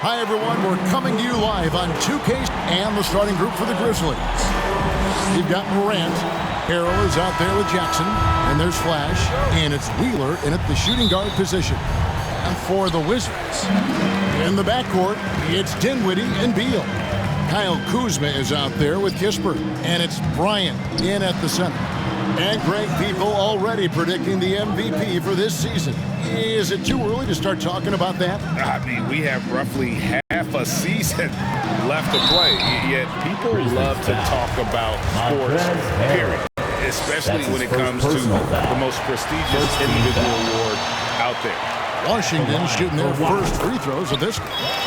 Hi, everyone. We're coming to you live on 2K and the starting group for the Grizzlies. You've got Morant. Harrell is out there with Jackson. And there's Flash. And it's Wheeler in at the shooting guard position. And for the Wizards, in the backcourt, it's Dinwiddie and Beal. Kyle Kuzma is out there with Kispert. And it's Bryant in at the center. And Greg, people already predicting the MVP for this season. Is it too early to start talking about that? I mean, we have roughly half a season left to play, yet people love to talk about sports, period, especially when it comes to the most prestigious individual award out there. Washington shooting their first free throws of this,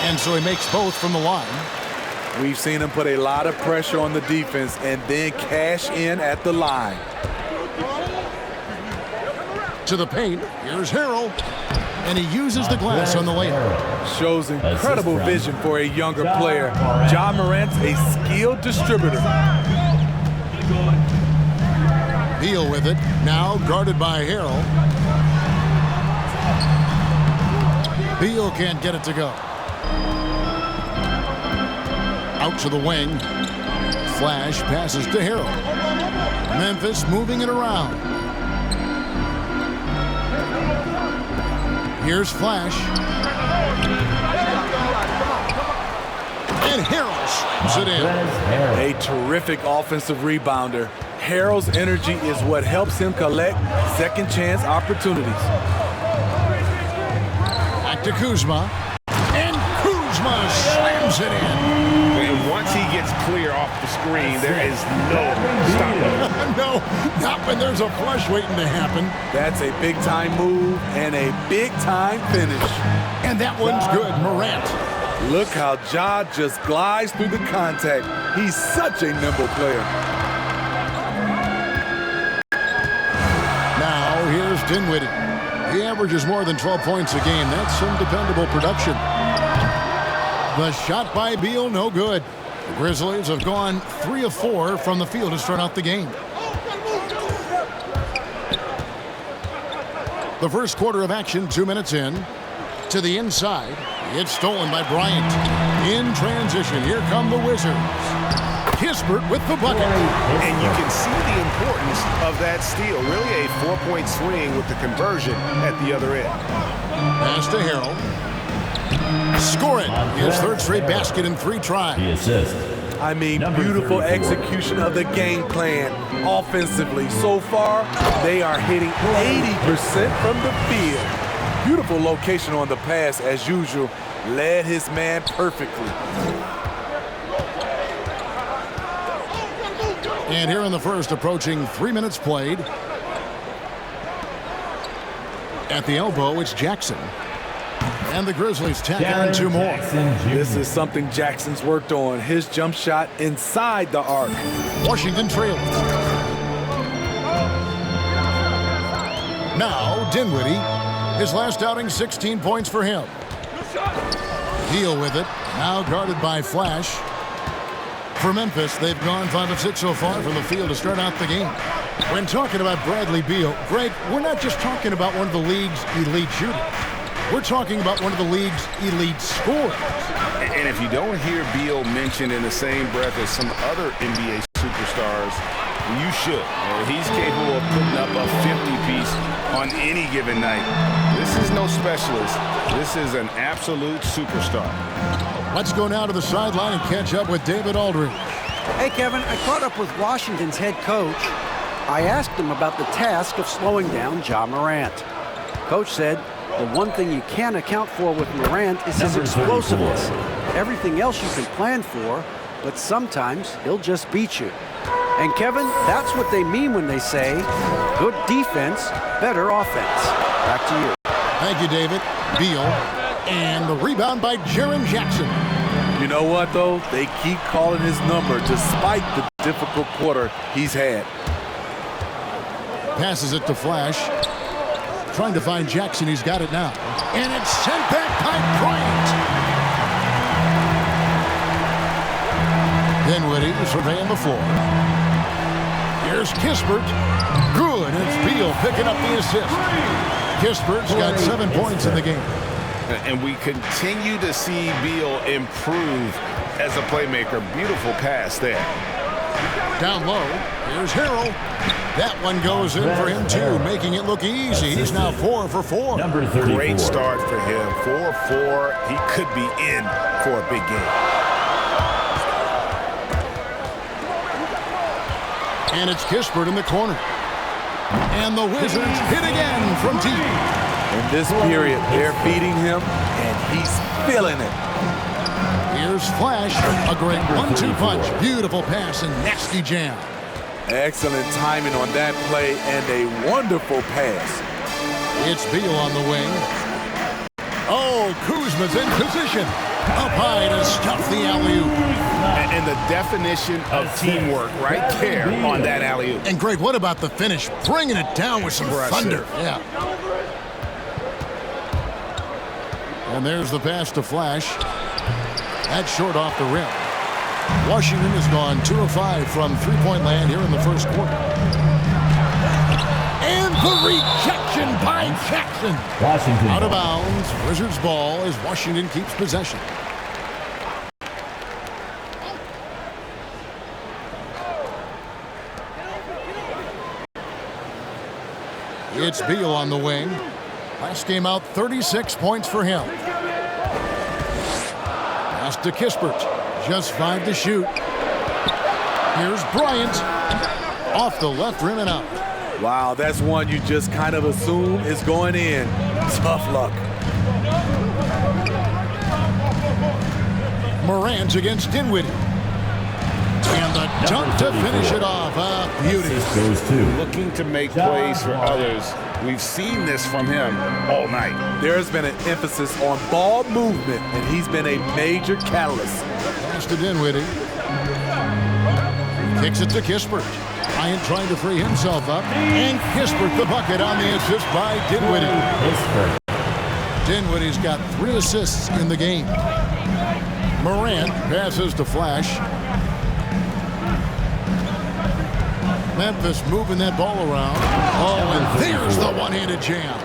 and so he makes both from the line. We've seen him put a lot of pressure on the defense and then cash in at the line. To the paint, here's Harrell, and he uses the glass on the layup. Shows incredible vision for a younger player. Ja Morant's a skilled distributor. Beal with it, now guarded by Harrell. Beal can't get it to go. Out to the wing. Flash passes to Harrell. Memphis moving it around. Here's Flash. And Harrell slams it in. A terrific offensive rebounder. Harrell's energy is what helps him collect second chance opportunities. Back to Kuzma. And Kuzma slams it in. And once he gets clear off the screen, there is no stopping. No, not when there's a flush waiting to happen. That's a big-time move and a big-time finish. And that one's good, Morant. Look how Ja just glides through the contact. He's such a nimble player. Now here's Dinwiddie. He averages more than 12 points a game. That's some dependable production. The shot by Beal, no good. The Grizzlies have gone 3 of 4 from the field to start out the game. The first quarter of action, 2 minutes in. To the inside, it's stolen by Bryant. In transition, here come the Wizards. Kispert with the bucket. And you can see the importance of that steal. Really a 4-point swing with the conversion at the other end. Pass to Harrell. Score it. His third straight basket in 3 tries. The assist. I mean, beautiful execution of the game plan offensively. So far, they are hitting 80% from the field. Beautiful location on the pass, as usual. Led his man perfectly. And here in the first, approaching 3 minutes played. At the elbow, it's Jackson. And the Grizzlies tack on 2 more. This is something Jackson's worked on. His jump shot inside the arc. Washington trails. Now Dinwiddie. His last outing, 16 points for him. Beal with it. Now guarded by Flash. For Memphis, they've gone 5 of 6 so far from the field to start out the game. When talking about Bradley Beal, Greg, we're not just talking about one of the league's elite shooters. We're talking about one of the league's elite scorers. And if you don't hear Beal mentioned in the same breath as some other NBA superstars, you should. He's capable of putting up a 50-piece on any given night. This is no specialist. This is an absolute superstar. Let's go now to the sideline and catch up with David Aldridge. Hey, Kevin, I caught up with Washington's head coach. I asked him about the task of slowing down Ja Morant. Coach said, the one thing you can't account for with Morant is his explosiveness. Everything else you can plan for, but sometimes he'll just beat you. And Kevin, that's what they mean when they say, good defense, better offense. Back to you. Thank you, David. Beal. And the rebound by Jaren Jackson. You know what, though? They keep calling his number despite the difficult quarter he's had. Passes it to Flash. Trying to find Jackson. He's got it now. And it's sent back by Bryant. Dinwiddie surveying the floor. Here's Kispert. Good. And it's Beal picking up the assist. Kispert's got 7 points in the game. And we continue to see Beal improve as a playmaker. Beautiful pass there. Down low, here's Harrell. That one goes in for him too, making it look easy. He's now 4 for 4. Number 34. Great start for him. 4-4. He could be in for a big game. And it's Kispert in the corner. And the Wizards hit again from deep. In this period, they're feeding him, and he's feeling it. Here's Flash, a great 1-2 punch. Beautiful pass and nasty jam. Excellent timing on that play and a wonderful pass. It's Beal on the wing. Oh, Kuzma's in position. Up high to stuff the alley-oop. And the definition of teamwork right there on that alley-oop. And Greg, what about the finish? Bringing it down with some thunder. Yeah. And there's the pass to Flash. That's short off the rim. Washington has gone 2 of 5 from three-point land here in the first quarter. And the rejection by Jackson. Washington. Out of bounds. Wizards ball as Washington keeps possession. It's Beal on the wing. Last game out, 36 points for him. Pass to Kispert. Just 5 to shoot. Here's Bryant. Off the left rim and out. Wow, that's one you just kind of assume is going in. Tough luck. Morant against Dinwiddie. And the dunk to finish it off. Beauty. Goes to. Looking to make plays for others. We've seen this from him all night. There's been an emphasis on ball movement, and he's been a major catalyst. Pass to Dinwiddie. Kicks it to Kispert. Bryant trying to free himself up. And Kispert the bucket on the assist by Dinwiddie. Dinwiddie's got 3 assists in the game. Morant passes to Flash. Memphis moving that ball around. Oh, and there's the one-handed jam.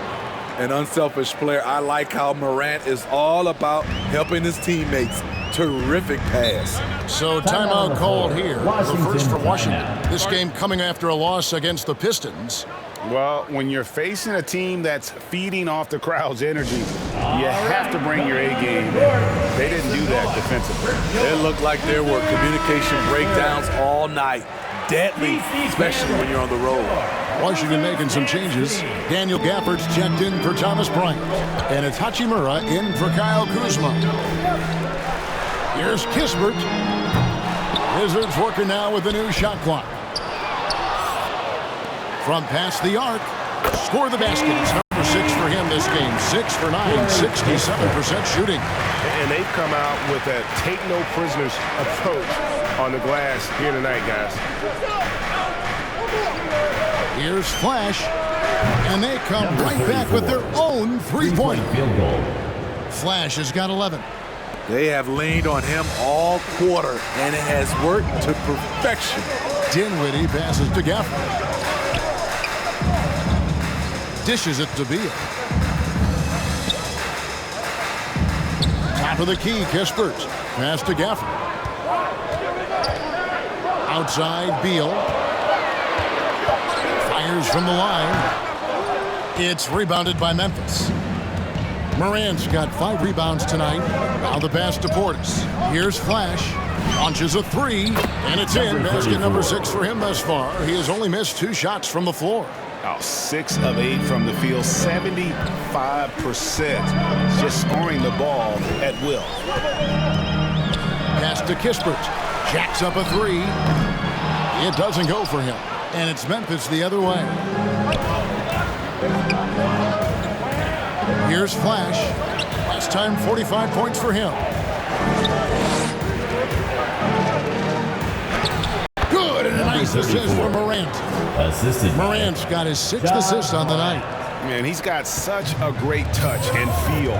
An unselfish player. I like how Morant is all about helping his teammates. Terrific pass. So timeout called here. The first for Washington. This game coming after a loss against the Pistons. Well, when you're facing a team that's feeding off the crowd's energy, you have to bring your A game. They didn't do that defensively. It looked like there were communication breakdowns all night. Deadly, especially when you're on the road. Washington making some changes. Daniel Gaffert's checked in for Thomas Bryant. And it's Hachimura in for Kyle Kuzma. Here's Kispert. Wizards working now with the new shot clock. From past the arc. Score the basket. It's number 6 for him this game. 6 for 9, 67% shooting. And they've come out with a take no prisoners approach on the glass here tonight, guys. Here's Flash. And they come right back with their own three-point field goal. Flash has got 11. They have leaned on him all quarter, and it has worked to perfection. Dinwiddie passes to Gafford. Dishes it to Beal. Top of the key, Kispert. Pass to Gafford. Outside, Beal. Fires from the line. It's rebounded by Memphis. Morant's got 5 rebounds tonight. Now the pass to Portis. Here's Flash. Launches a 3, and it's in. Basket number 6 for him thus far. He has only missed 2 shots from the floor. 6 of 8 from the field, 75%. Just scoring the ball at will. Pass to Kispert. Jacks up a 3. It doesn't go for him. And it's Memphis the other way. Here's Flash. Last time 45 points for him. Good, and a nice assist from Morant. Assisted. Morant's got his 6th assist on the night. Man, he's got such a great touch and feel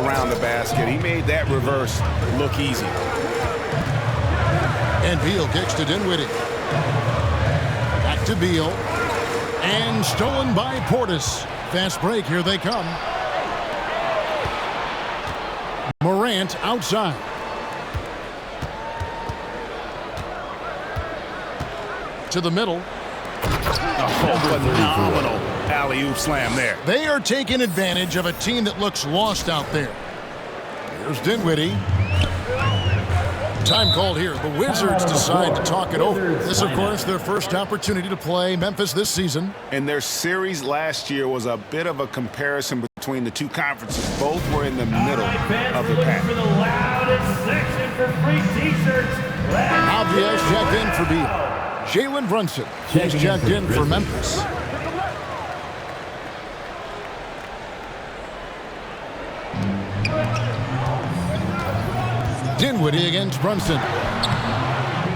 around the basket. He made that reverse look easy. And Beal kicks to Dinwiddie. Back to Beal. And stolen by Portis. Fast break, here they come. Morant outside. To the middle. Phenomenal alley-oop slam there. They are taking advantage of a team that looks lost out there. Here's Dinwiddie. Time called here. The Wizards decide to talk it over. This, of course, their first opportunity to play Memphis this season. And their series last year was a bit of a comparison between the two conferences. Both were in the middle of the pack. For the loudest section for free t-shirts. Obvious checked in for Beal. Jalen Brunson, he's checked in for Memphis. Dinwiddie against Brunson.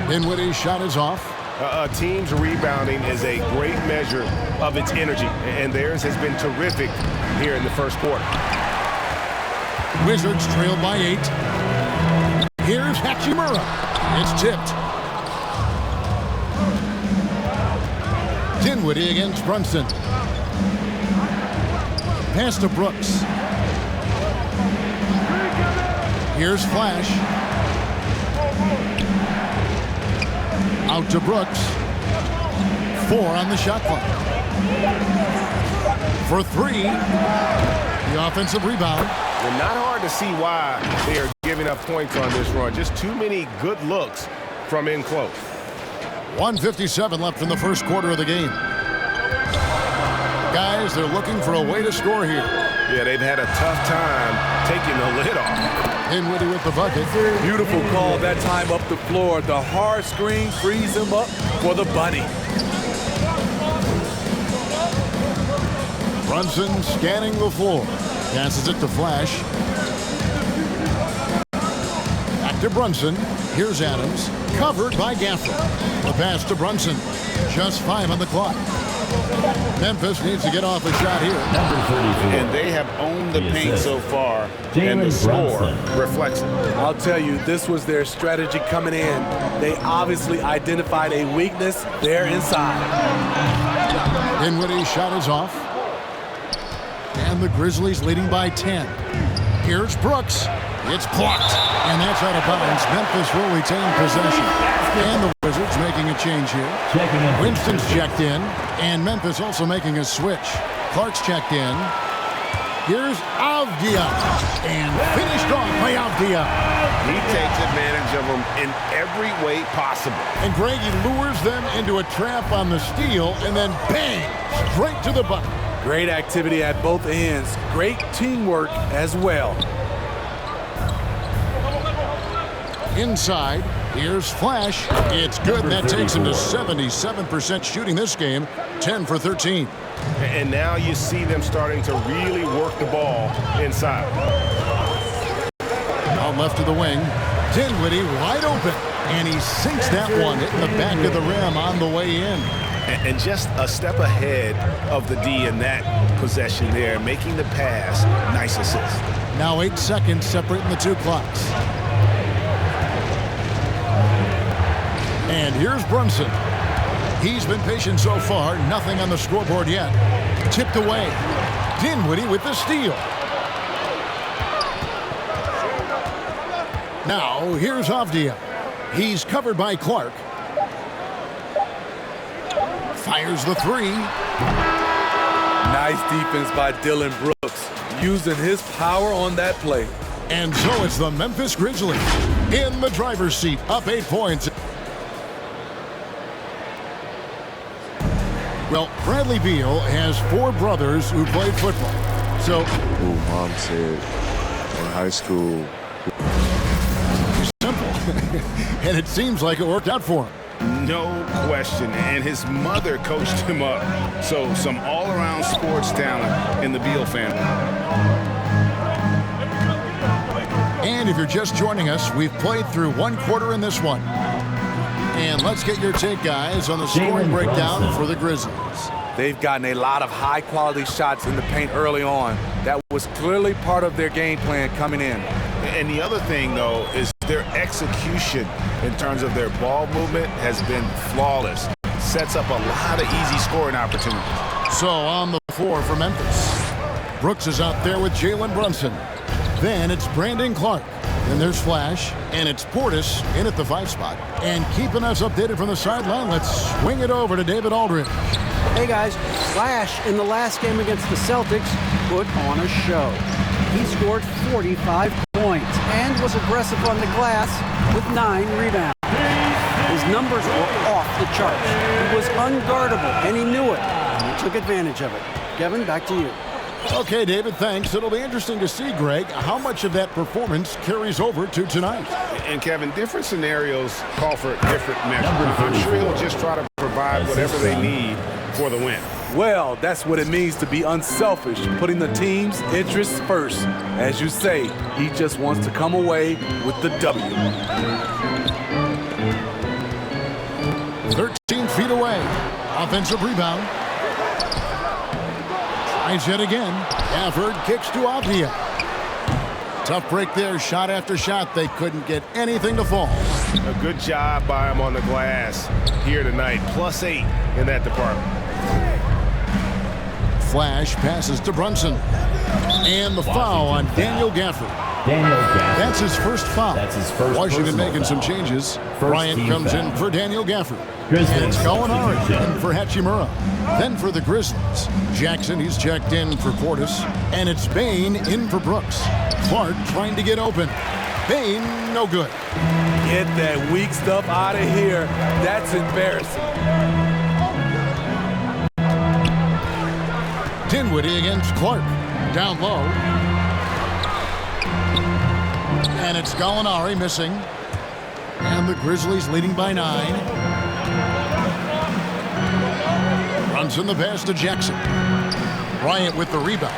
Dinwiddie's shot is off. A team's rebounding is a great measure of its energy, and theirs has been terrific here in the first quarter. Wizards trail by 8. Here's Hachimura. It's tipped. Dinwiddie against Brunson. Pass to Brooks. Here's Flash. Out to Brooks. 4 on the shot clock. For 3. The offensive rebound. Well, not hard to see why they are giving up points on this run. Just too many good looks from in close. 1:57 left in the first quarter of the game. Guys, they're looking for a way to score here. Yeah, they've had a tough time taking the lid off. Dinwiddie with the bucket. Beautiful call that time up the floor. The hard screen frees him up for the bunny. Brunson scanning the floor. Passes it to Flash. Back to Brunson. Here's Adams. Covered by Gafford. The pass to Brunson. Just 5 on the clock. Memphis needs to get off a shot here. And they have owned the paint so far, and the score reflects it. I'll tell you, this was their strategy coming in. They obviously identified a weakness there inside. Dinwiddie's shot is off. And the Grizzlies leading by 10. Here's Brooks. It's blocked. And that's out of bounds. Memphis will retain possession. And the Wizards making a change here. Winston's checked in. And Memphis also making a switch. Clark's checked in. Here's Avdia. And finished off by Avdia. He takes advantage of them in every way possible. And Greg, he lures them into a trap on the steal. And then bang! Straight to the bucket. Great activity at both ends. Great teamwork as well. Inside, here's Flash. It's good, and that takes him to 77% shooting this game, 10 for 13. And now you see them starting to really work the ball inside. Out left of the wing, Dinwiddie wide open, and he sinks that one, hitting the back of the rim on the way in. And just a step ahead of the D in that possession there, making the pass. Nice assist. Now 8 seconds separating the two clocks. And here's Brunson. He's been patient so far. Nothing on the scoreboard yet. Tipped away. Dinwiddie with the steal. Now, here's Avdia. He's covered by Clark. Fires the 3. Nice defense by Dylan Brooks, using his power on that play. And so it's the Memphis Grizzlies in the driver's seat, up 8 points. Well, Bradley Beal has 4 brothers who played football. So, Mom said in high school. Simple. And it seems like it worked out for him. No question. And his mother coached him up. So some all-around sports talent in the Beal family. And if you're just joining us, we've played through 1 quarter in this one. And let's get your take, guys, on the scoring breakdown for the Grizzlies. They've gotten a lot of high-quality shots in the paint early on. That was clearly part of their game plan coming in. And the other thing, though, is their execution in terms of their ball movement has been flawless. Sets up a lot of easy scoring opportunities. So on the floor for Memphis, Brooks is out there with Jalen Brunson. Then it's Brandon Clark. Then there's Flash, and it's Portis in at the 5 spot. And keeping us updated from the sideline, let's swing it over to David Aldridge. Hey guys, Flash in the last game against the Celtics put on a show. He scored 45 points and was aggressive on the glass with 9 rebounds. His numbers were off the charts. He was unguardable, and he knew it. And he took advantage of it. Kevin, back to you. Okay, David, thanks. It'll be interesting to see, Greg, how much of that performance carries over to tonight. And, Kevin, different scenarios call for different measures. I'm sure he'll just try to provide whatever they need for the win. Well, that's what it means to be unselfish, putting the team's interests first. As you say, he just wants to come away with the W. 13 feet away. Offensive rebound. Tries yet again. Gafford kicks to Avdia. Tough break there. Shot after shot. They couldn't get anything to fall. A good job by him on the glass here tonight. +8 in that department. Flash passes to Brunson. And the foul on Daniel Gafford. That's his first foul. That's his first. Washington making some changes. Bryant comes in for Daniel Gafford. Grizzlies. And it's Gallinari in for Hachimura. Then for the Grizzlies, Jackson, he's checked in for Portis. And it's Bain in for Brooks. Clark trying to get open. Bain, no good. Get that weak stuff out of here. That's embarrassing. Dinwiddie against Clark. Down low. And it's Gallinari missing. And the Grizzlies leading by 9. Brunson the pass to Jackson. Bryant with the rebound.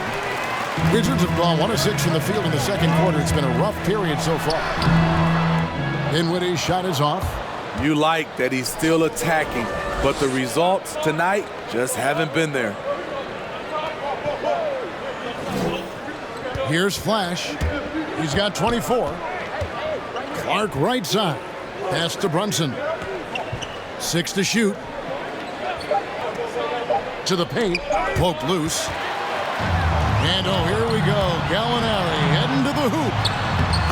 Wizards have gone 1 of 6 from the field in the second quarter. It's been a rough period so far. Dinwiddie's shot is off. You like that he's still attacking, but the results tonight just haven't been there. Here's Flash. He's got 24. Clark right side. Pass to Brunson. 6 to shoot. To the paint. Poked loose. And oh, here we go. Gallinari heading to the hoop.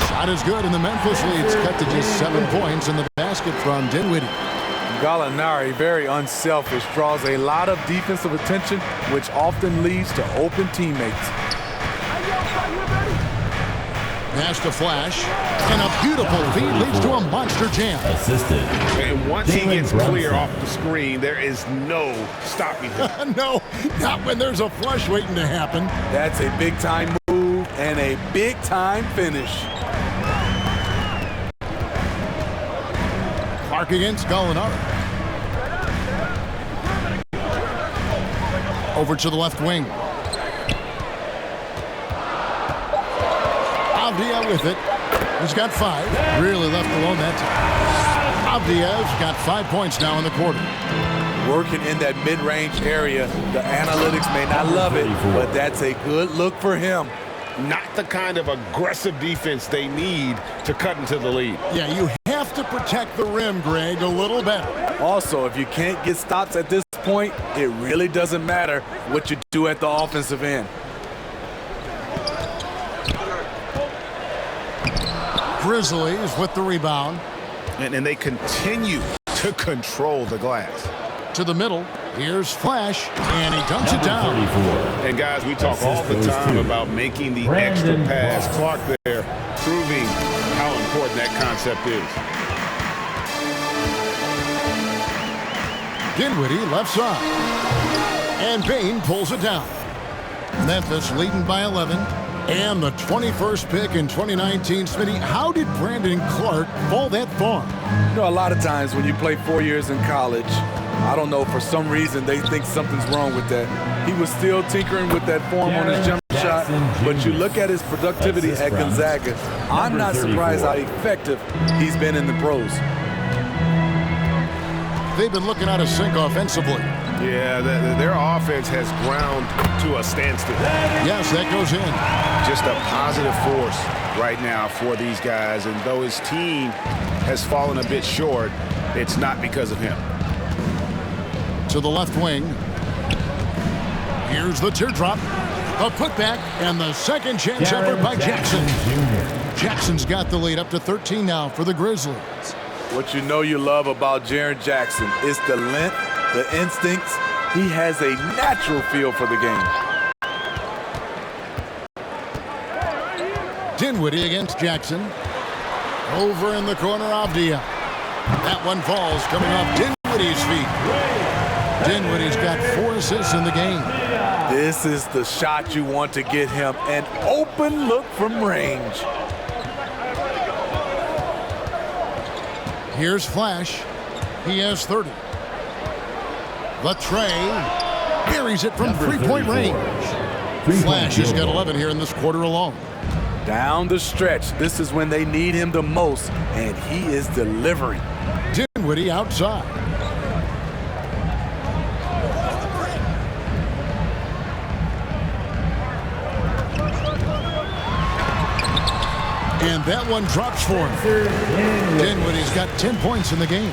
Shot is good, and the Memphis lead's cut to just 7 points in the basket from Dinwiddie. Gallinari, very unselfish, draws a lot of defensive attention, which often leads to open teammates. Pass to Flash. And a beautiful feed leads to a monster jam. Assisted. And once he gets clear off the screen, there is no stopping him. No, not when there's a flush waiting to happen. That's a big-time move and a big-time finish. Clark against Gallinari. Over to the left wing. Avdia with it. He's got 5. Really left alone that time. Avdia's got 5 points now in the quarter. Working in that mid-range area. The analytics may not love it, but that's a good look for him. Not the kind of aggressive defense they need to cut into the lead. Yeah, you have to protect the rim, Greg, a little better. Also, if you can't get stops at this point, it really doesn't matter what you do at the offensive end. Grizzlies with the rebound. And they continue to control the glass. To the middle. Here's Flash, and he dunks it down. 34. And guys, we talk all the time about making the extra pass. Clark there proving how important that concept is. Dinwiddie left side. And Bain pulls it down. Memphis leading by 11. And the 21st pick in 2019. Smitty, how did Brandon Clark fall that far? You know, a lot of times when you play 4 years in college, I don't know, for some reason they think something's wrong with that. He was still tinkering with that form on his jump shot, but you look at his productivity at Gonzaga, I'm not surprised how effective he's been in the pros. They've been looking out of sync offensively. Yeah, their offense has ground to a standstill. Yes, that goes in. Just a positive force right now for these guys, and though his team has fallen a bit short, it's not because of him. To the left wing. Here's the teardrop. A putback and the second chance effort by Jackson. Jackson's got the lead up to 13 now for the Grizzlies. What you know you love about Jaren Jackson is the length, the instincts. He has a natural feel for the game. Dinwiddie against Jackson. Over in the corner, Avdia. That one falls, coming off Dinwiddie's feet. Dinwiddie's got 4 assists in the game. This is the shot you want to get him, an open look from range. Here's Flash. He has 30. The tray buries it from three-point range. Flash has got 11 here in this quarter alone. Down the stretch, this is when they need him the most, and he is delivering. Dinwiddie outside. And that one drops for him. Dinwiddie's got 10 points in the game.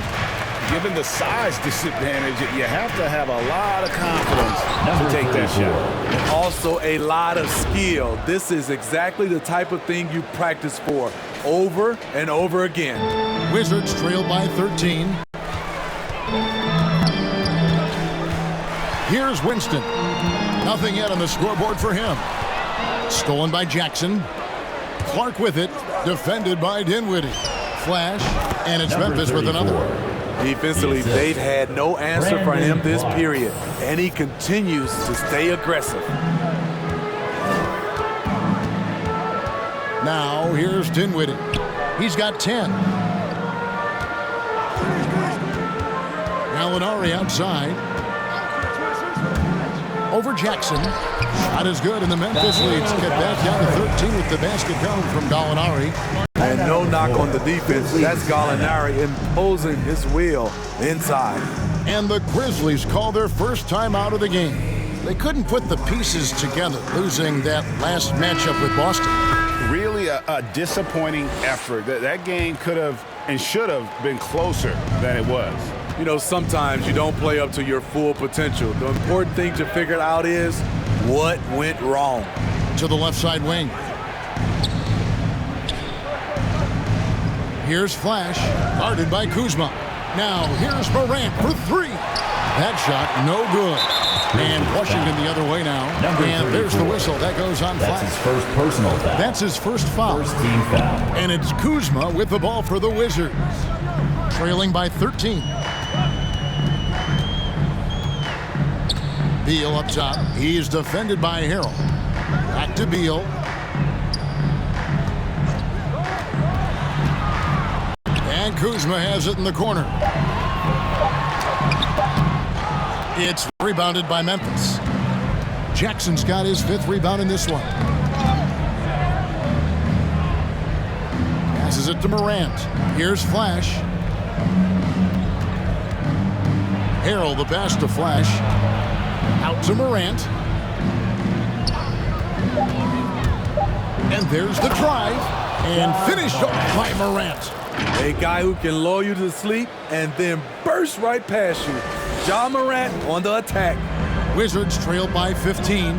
Given the size disadvantage, you have to have a lot of confidence to take that shot. And also a lot of skill. This is exactly the type of thing you practice for over and over again. Wizards trail by 13. Here's Winston. Nothing yet on the scoreboard for him. Stolen by Jackson. Clark with it. Defended by Dinwiddie. Flash. And it's Memphis with another. Defensively, they've had no answer for him this period, and he continues to stay aggressive. Now, here's Dinwiddie. He's got 10. Gallinari outside. Over Jackson. Shot is good, and the Memphis leads get back down to 13 with the basket coming from Gallinari. And no knock on the defense. That's Gallinari imposing his will inside. And the Grizzlies call their first time out of the game. They couldn't put the pieces together, losing that last matchup with Boston. Really a disappointing effort. That game could have and should have been closer than it was. You know, sometimes you don't play up to your full potential. The important thing to figure out is what went wrong. To the left side wing. Here's Flash, guarded by Kuzma. Now here's Morant for 3. That shot, no good. And Washington the other way now. And there's the whistle. That goes on Flash. That's his first personal foul. That's his first foul. First team foul. And it's Kuzma with the ball for the Wizards. Trailing by 13. Beal up top. He's defended by Harrell. Back to Beal. And Kuzma has it in the corner. It's rebounded by Memphis. Jackson's got his 5th rebound in this one. Passes it to Morant. Here's Flash. Harrell the pass to Flash. Out to Morant. And there's the drive. And finished off by Morant. A guy who can lull you to sleep and then burst right past you. Ja Morant on the attack. Wizards trail by 15.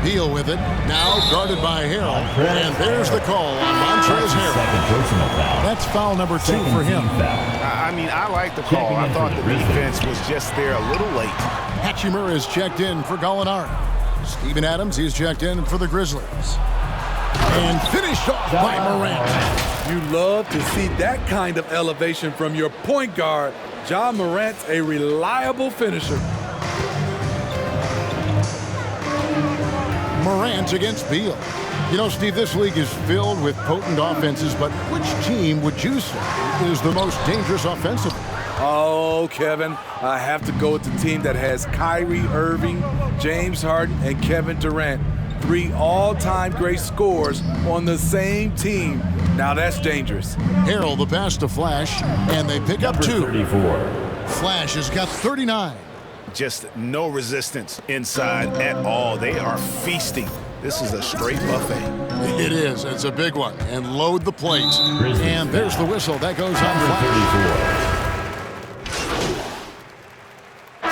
Beal with it. Now guarded by Harrell. And there's the call on Montrezl Harrell. That's foul number 2 for him. I mean, I like the call. I thought the defense was just there a little late. Hachimura is checked in for Gallinari. Steven Adams, he's checked in for the Grizzlies. And finished off by Morant. You love to see that kind of elevation from your point guard. Ja Morant's a reliable finisher. Morant against Beal. You know, Steve, this league is filled with potent offenses, but which team would you say is the most dangerous offensively? Oh, Kevin, I have to go with the team that has Kyrie Irving, James Harden, and Kevin Durant. 3 all-time great scorers on the same team. Now that's dangerous. Harrell the pass to Flash, and they pick up 2. 34. Flash has got 39. Just no resistance inside at all. They are feasting. This is a straight buffet. It is. It's a big one. And load the plate. And there's the whistle. That goes on Flash.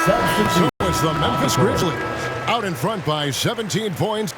So it's the Memphis Grizzlies Out in front by 17 points.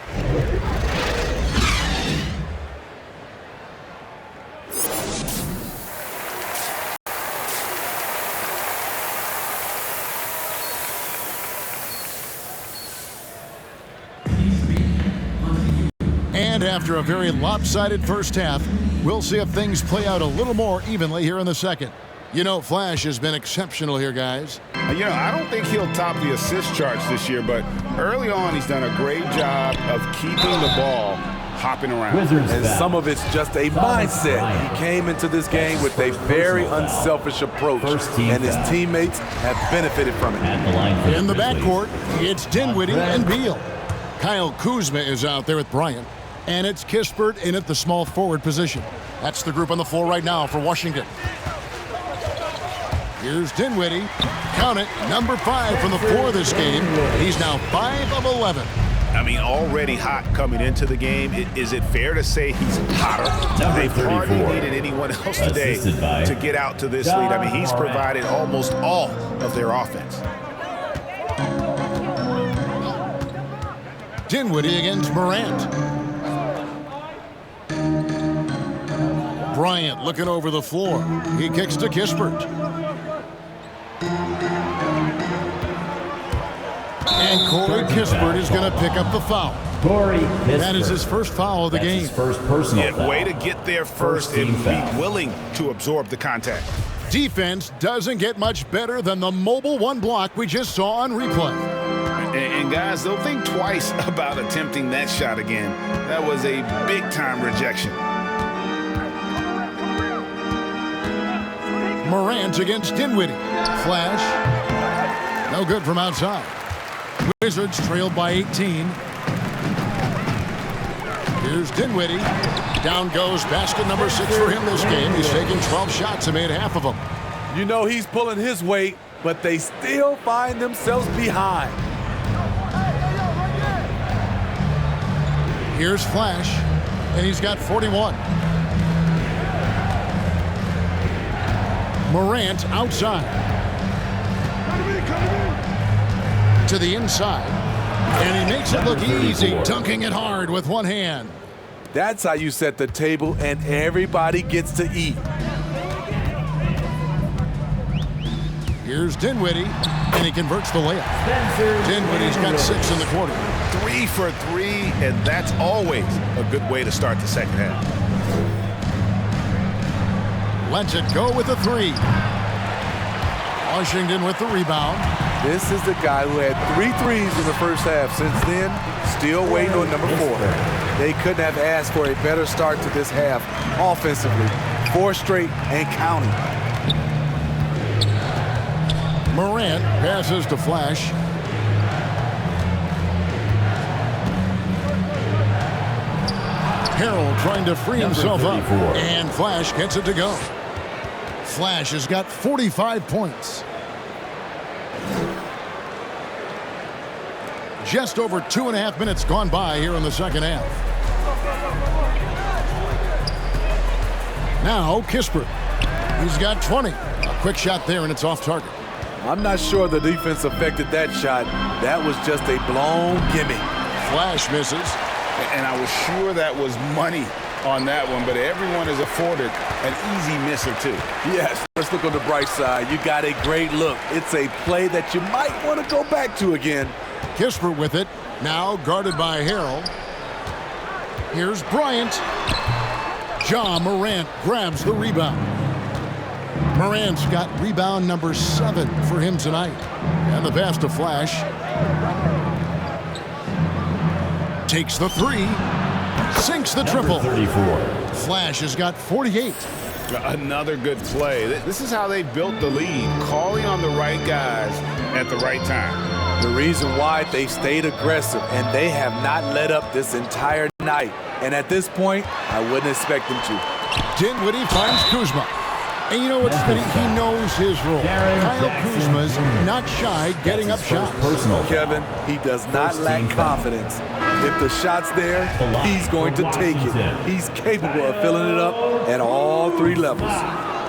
And after a very lopsided first half, we'll see if things play out a little more evenly here in the second. You know, Flash has been exceptional here, guys. You know, I don't think he'll top the assist charts this year, but early on he's done a great job of keeping the ball hopping around. And some of it's just a mindset. He came into this game with a very unselfish approach, and his teammates have benefited from it. In the backcourt, it's Dinwiddie and Beal. Kyle Kuzma is out there with Bryant, and it's Kispert in at the small forward position. That's the group on the floor right now for Washington. Here's Dinwiddie. Count it, number 5 from the floor this game. He's now 5 of 11. I mean, already hot coming into the game. Is it fair to say he's hotter? They've hardly needed anyone else today to get out to this lead. I mean, he's provided almost all of their offense. Dinwiddie against Morant. Bryant looking over the floor. He kicks to Kispert. And Corey Kispert is going to pick up the foul. That is his first foul of the game. First personal foul. Way to get there first and be willing to absorb the contact. Defense doesn't get much better than the mobile one block we just saw on replay. And guys, they'll think twice about attempting that shot again. That was a big-time rejection. Morant against Dinwiddie. Flash. No good from outside. Wizards trailed by 18. Here's Dinwiddie. Down goes basket number 6 for him this game. He's taken 12 shots and made half of them. You know he's pulling his weight, but they still find themselves behind. Here's Flash, and he's got 41. Morant outside. To the inside. And he makes it look easy, dunking it hard with one hand. That's how you set the table and everybody gets to eat. Here's Dinwiddie, and he converts the layup. Dinwiddie's got 6 in the quarter. 3 for 3, and that's always a good way to start the second half. Lets it go with a 3. Washington with the rebound. This is the guy who had 3 threes in the first half. Since then, still waiting on number 4. They couldn't have asked for a better start to this half offensively. 4 straight and counting. Morant passes to Flash. Harrell trying to free himself up. And Flash gets it to go. Flash has got 45 points. Just over 2.5 minutes gone by here in the second half. Now Kispert. He's got 20. A quick shot there, and it's off target. I'm not sure the defense affected that shot. That was just a blown gimme. Flash misses. And I was sure that was money on that one, but everyone is afforded an easy miss or two. Yes, let's look on the bright side. You got a great look. It's a play that you might want to go back to again. Kispert with it. Now guarded by Harrell. Here's Bryant. Ja Morant grabs the rebound. Morant's got rebound number 7 for him tonight. And the pass to Flash. Takes the 3. Sinks the triple. 34. Flash has got 48. Another good play. This is how they built the lead, calling on the right guys at the right time. The reason why they stayed aggressive, and they have not let up this entire night. And at this point, I wouldn't expect them to. Dinwiddie finds Kuzma. And you know what's funny? He knows his role. Kyle Kuzma's not shy getting up shots. Kevin, he does not lack confidence. If the shot's there, he's going to take it. He's capable of filling it up at all 3 levels.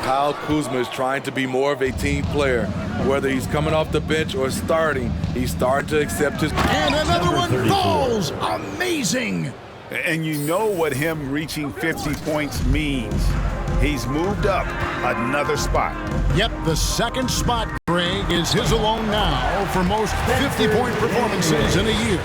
Kyle Kuzma is trying to be more of a team player. Whether he's coming off the bench or starting, he's starting to accept his... And another one falls. Amazing. And you know what him reaching 50 points means. He's moved up another spot. Yep, the second spot, Greg, is his alone now for most 50-point performances in a year.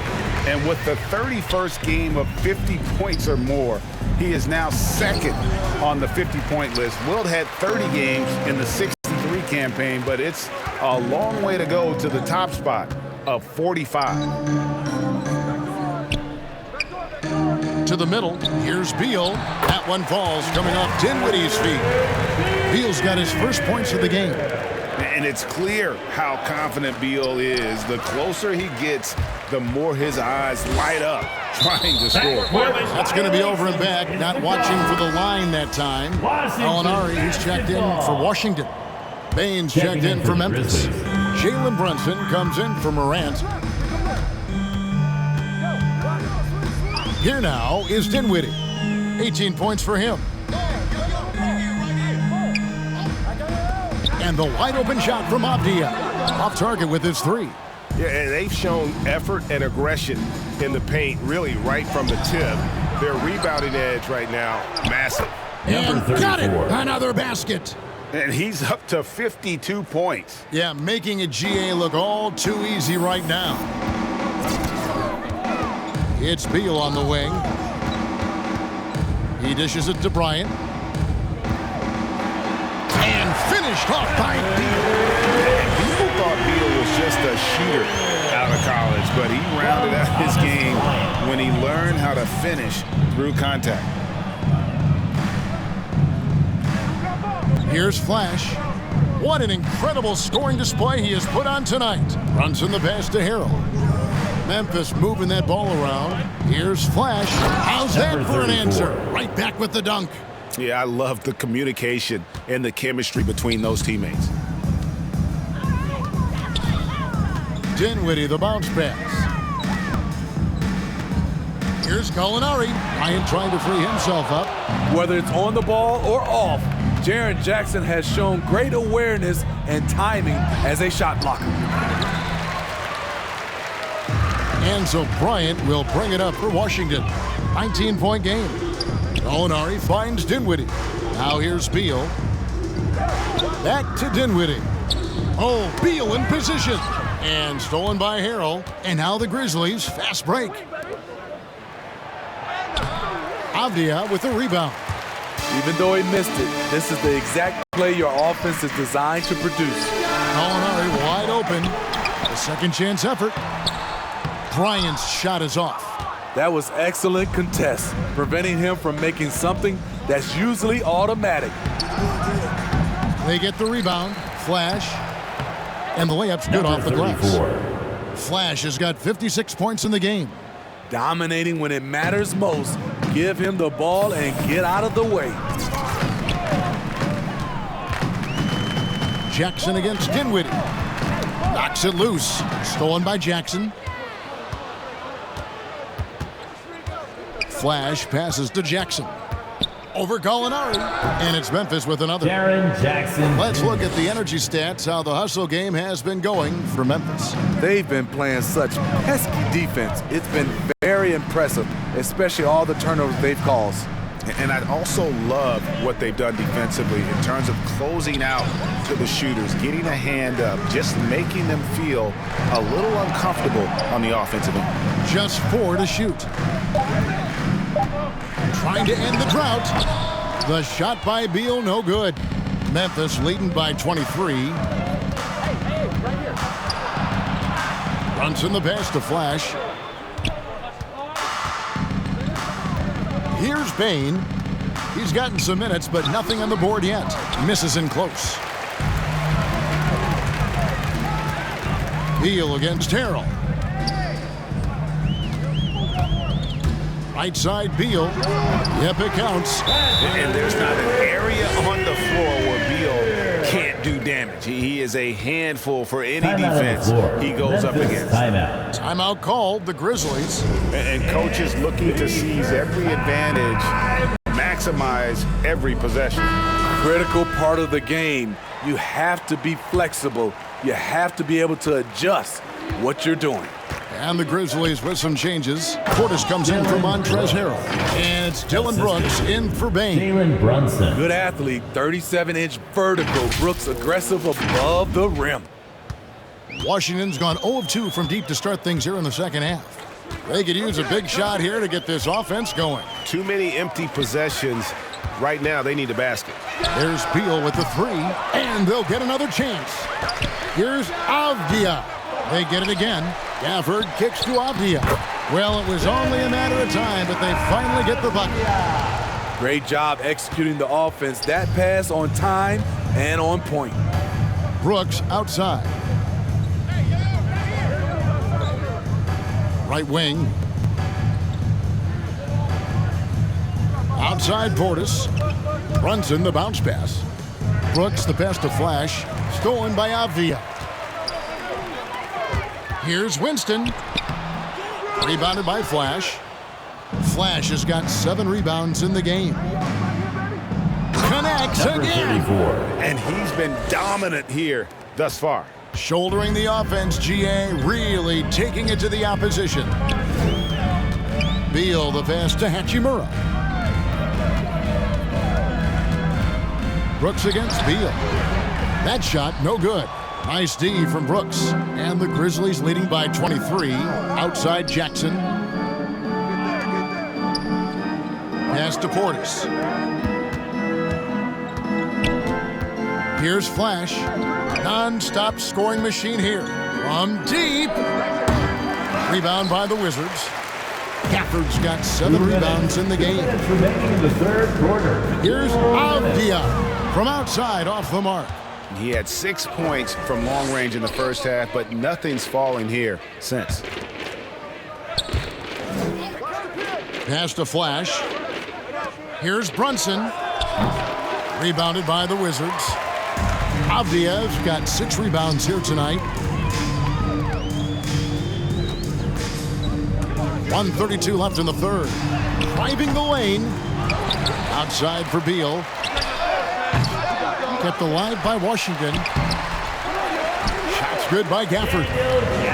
And with the 31st game of 50 points or more, he is now second on the 50-point list. Wilt had 30 games in the 63 campaign, but it's a long way to go to the top spot of 45. To the middle, here's Beal. That one falls, coming off Dinwiddie's feet. Beal's got his first points of the game. And it's clear how confident Beal is. The closer he gets, the more his eyes light up trying to score. That's going to be over and back. Not watching for the line that time. Gallinari, who's checked in for Washington. Baines checked in for Memphis. Jalen Brunson comes in for Morant. Here now is Dinwiddie. 18 points for him. And the wide-open shot from Avdia. Off target with his three. Yeah, and they've shown effort and aggression in the paint, really right from the tip. Their rebounding edge right now, massive. And got it! Another basket. And he's up to 52 points. Yeah, making a GA look all too easy right now. It's Beal on the wing. He dishes it to Bryant. And finished off by Beal. People thought Beal was just a shooter out of college, but he rounded out his game when he learned how to finish through contact. Here's Flash. What an incredible scoring display he has put on tonight. Runs in the pass to Harrell. Memphis moving that ball around. Here's Flash. How's that for an answer? Right back with the dunk. Yeah, I love the communication and the chemistry between those teammates. Dinwiddie, the bounce pass. Here's Gallinari. Bryant trying to free himself up. Whether it's on the ball or off, Jaren Jackson has shown great awareness and timing as a shot blocker. And so Bryant will bring it up for Washington. 19-point game. Gallinari finds Dinwiddie. Now here's Beal. Back to Dinwiddie. Oh, Beal in position. And stolen by Harrell. And now the Grizzlies, fast break. Avdia with the rebound. Even though he missed it, this is the exact play your offense is designed to produce. Gallinari wide open. A second chance effort. Bryant's shot is off. That was excellent contest, preventing him from making something that's usually automatic. They get the rebound. Flash. And the layup's good off the glass. Flash has got 56 points in the game. Dominating when it matters most. Give him the ball and get out of the way. Jackson against Dinwiddie. Knocks it loose. Stolen by Jackson. Flash passes to Jackson. Over Gallinari. And it's Memphis with another. Jaren Jackson. Let's look at the energy stats, how the hustle game has been going for Memphis. They've been playing such pesky defense. It's been very impressive, especially all the turnovers they've caused. And I also love what they've done defensively in terms of closing out to the shooters, getting a hand up, just making them feel a little uncomfortable on the offensive end. Just 4 to shoot. Trying to end the drought. The shot by Beal, no good. Memphis leading by 23. Runs in the pass to Flash. Here's Bain. He's gotten some minutes, but nothing on the board yet. Misses in close. Beal against Harrell. Right side, Beal. Yep, it counts. And there's not an area on the floor where Beal can't do damage. He is a handful for any defense he goes up against. Timeout called, the Grizzlies. And coaches looking to seize every advantage, maximize every possession. Critical part of the game. You have to be flexible. You have to be able to adjust what you're doing. And the Grizzlies with some changes. Portis comes in for Montrezl Harrell. And it's Dylan Brooks in for Bane. Jalen Brunson. Good athlete, 37-inch vertical. Brooks aggressive above the rim. Washington's gone 0 of 2 from deep to start things here in the second half. They could use a big shot here to get this offense going. Too many empty possessions. Right now, they need a basket. There's Beal with the three, and they'll get another chance. Here's Avdia. They get it again. Gafford kicks to Avdia. Well, it was only a matter of time, but they finally get the bucket. Great job executing the offense. That pass on time and on point. Brooks outside. Right wing. Outside Portis. Brunson the bounce pass. Brooks the pass to Flash. Stolen by Avdia. Here's Winston. Rebounded by Flash. Flash has got 7 rebounds in the game. Connects again. 34. And he's been dominant here thus far. Shouldering the offense, GA really taking it to the opposition. Beal the pass to Hachimura. Brooks against Beal. That shot no good. Nice D from Brooks. And the Grizzlies leading by 23. Outside Jackson. Pass to Portis. Here's Flash. Non-stop scoring machine here. From deep. Rebound by the Wizards. Gafford's got 7 rebounds in the game. Remaining in the third quarter. Here's Avdia from outside off the mark. He had 6 points from long range in the first half, but nothing's falling here since. Pass to Flash. Here's Brunson. Rebounded by the Wizards. Avdia's got 6 rebounds here tonight. 1:32 left in the third. Driving the lane. Outside for Beal. Kept alive by Washington. Shots good by Gafford.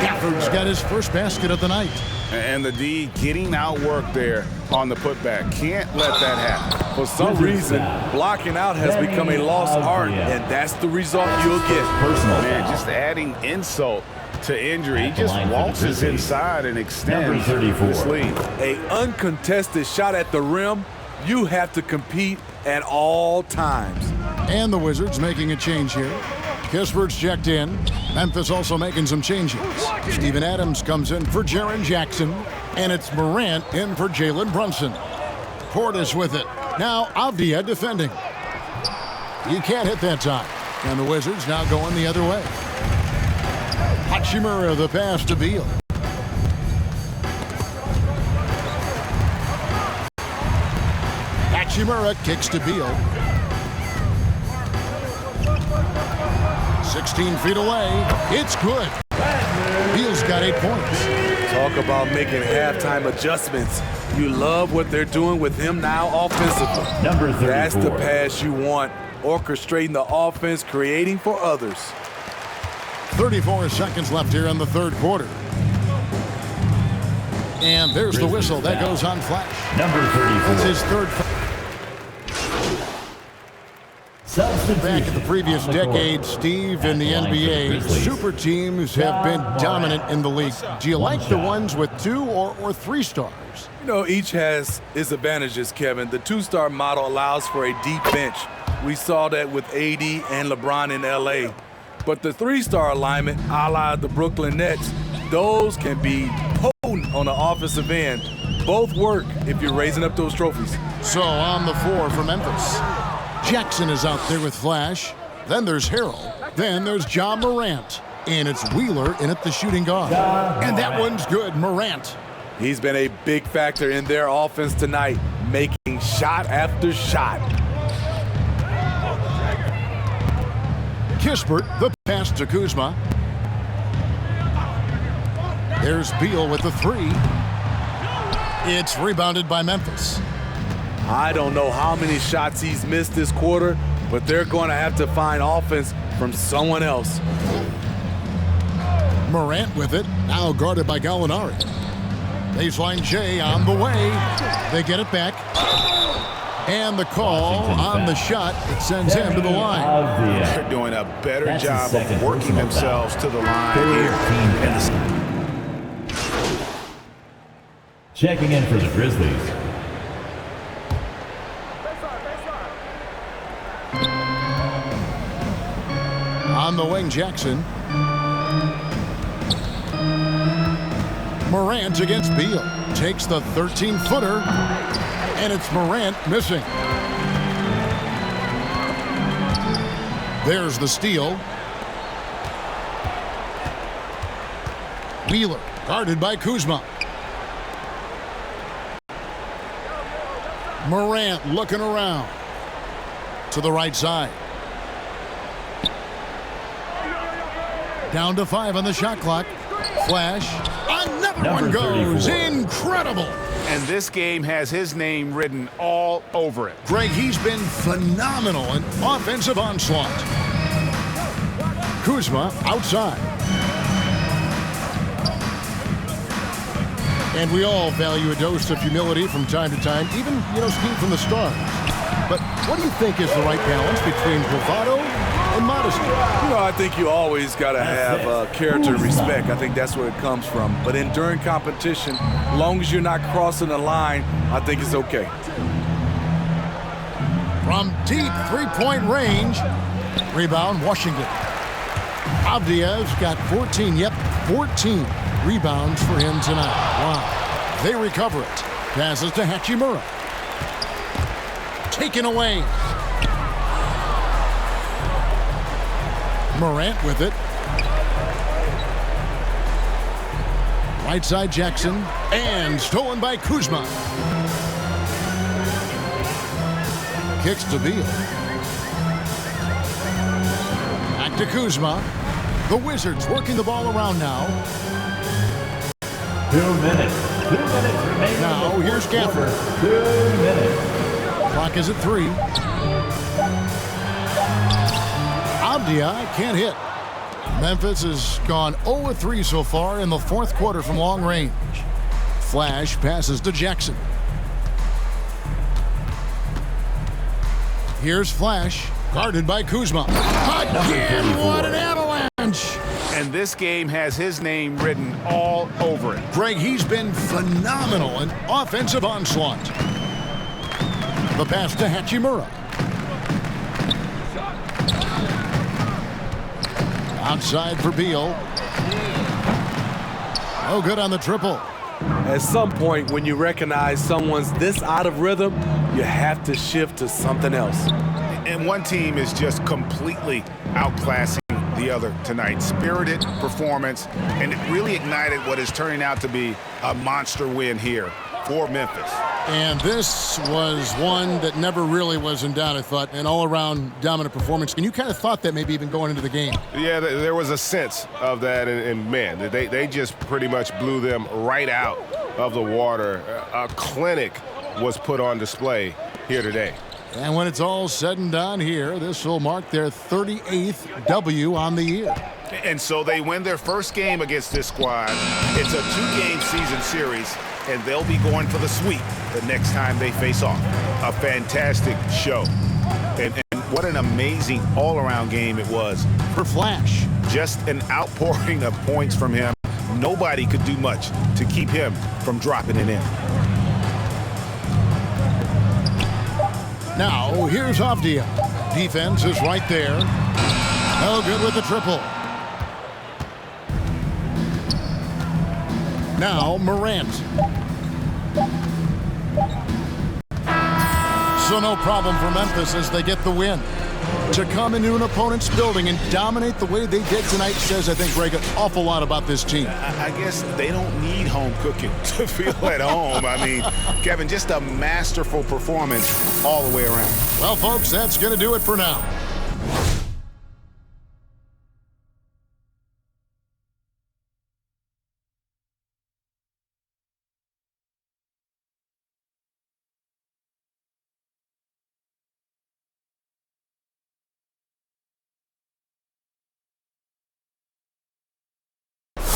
Gafford's got his first basket of the night. And the D getting outworked there on the putback. Can't let that happen. For some reason, blocking out has become a lost art, and that's the result you'll get. Personal Man, foul. just adding insult to injury. He just line for the waltzes Grizzlies. inside and extends Number 34. this lead. A uncontested shot at the rim, you have to compete at all times. And the Wizards making a change here. Kispert's checked in. Memphis also making some changes. Steven Adams comes in for Jaren Jackson. And it's Morant in for Jalen Brunson. Portis with it. Now Avdia defending. You can't hit that time. And the Wizards now going the other way. Hachimura the pass to Beal. Hachimura kicks to Beal. 16 feet away. It's good. Beal's got 8 points. Talk about making halftime adjustments. You love what they're doing with him now offensively. Number 34. That's the pass you want. Orchestrating the offense, creating for others. 34 seconds left here in the third quarter. And there's the whistle. That goes on Flash. Number 34. That's his third. Back in the previous decade, Steve, in the NBA, super teams have been dominant in the league. Do you like the ones with 2 or 3 stars? You know, each has its advantages, Kevin. The 2-star model allows for a deep bench. We saw that with AD and LeBron in LA. But the 3-star alignment, a la the Brooklyn Nets, those can be potent on the offensive end. Both work if you're raising up those trophies. So on the 4 for Memphis. Jackson is out there with Flash. Then there's Harrell. Then there's Ja Morant. And it's Wheeler in at the shooting guard. And that one's good, Morant. He's been a big factor in their offense tonight, making shot after shot. Kispert, the pass to Kuzma. There's Beal with the 3. It's rebounded by Memphis. I don't know how many shots he's missed this quarter, but they're going to have to find offense from someone else. Morant with it, now guarded by Gallinari. Baseline J on the way. They get it back. And the call on the shot that sends him to the line. They're doing a better job of working themselves to the line here. Checking in for the Grizzlies. On the wing, Jackson. Morant against Beal. Takes the 13-footer, and it's Morant missing. There's the steal. Wheeler, guarded by Kuzma. Morant looking around to the right side. Down to 5 on the shot clock. Flash. Another one goes. 34. Incredible. And this game has his name written all over it. Greg, he's been phenomenal in offensive onslaught. Kuzma outside. And we all value a dose of humility from time to time, even, Steve, from the stars. But what do you think is the right balance between bravado and modesty? I think you always got to have character and respect. I think that's where it comes from. But during competition, as long as you're not crossing the line, I think it's okay. From deep three-point range, rebound Washington. Avdia's got 14, 14 rebounds for him tonight. Wow. They recover it. Passes to Hachimura. Taken away. Morant with it. Right side Jackson. And stolen by Kuzma. Kicks to Beal. Back to Kuzma. The Wizards working the ball around now. 2 minutes. 2 minutes remaining. Now here's Gafford. 2 minutes. Clock is at 3. Avdia can't hit. Memphis has gone 0-3 so far in the fourth quarter from long range. Flash passes to Jackson. Here's Flash, guarded by Kuzma. Again, what an avalanche! And this game has his name written all over it. Greg, he's been phenomenal in offensive onslaught. The pass to Hachimura. Outside for Beal. Oh, good on the triple. At some point, when you recognize someone's this out of rhythm, you have to shift to something else. And one team is just completely outclassing the other tonight. Spirited performance, and it really ignited what is turning out to be a monster win here for Memphis. And this was one that never really was in doubt, I thought, an all-around dominant performance. And you kind of thought that maybe even going into the game. Yeah, there was a sense of that, and man, they just pretty much blew them right out of the water. A clinic was put on display here today. And when it's all said and done here, this will mark their 38th W on the year. And so they win their first game against this squad. It's a 2-game season series, and they'll be going for the sweep the next time they face off. A fantastic show. And what an amazing all-around game it was. For Flash. Just an outpouring of points from him. Nobody could do much to keep him from dropping it in. Now, here's Avdia. Defense is right there. No good with the triple. Now, Morant. So no problem for Memphis as they get the win. To come into an opponent's building and dominate the way they did tonight says, I think, Greg, an awful lot about this team. I guess they don't need home cooking to feel at home. I mean, Kevin, just a masterful performance all the way around. Well, folks, that's going to do it for now.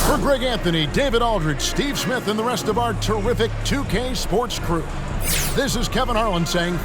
For Greg Anthony, David Aldridge, Steve Smith, and the rest of our terrific 2K Sports crew, this is Kevin Harlan saying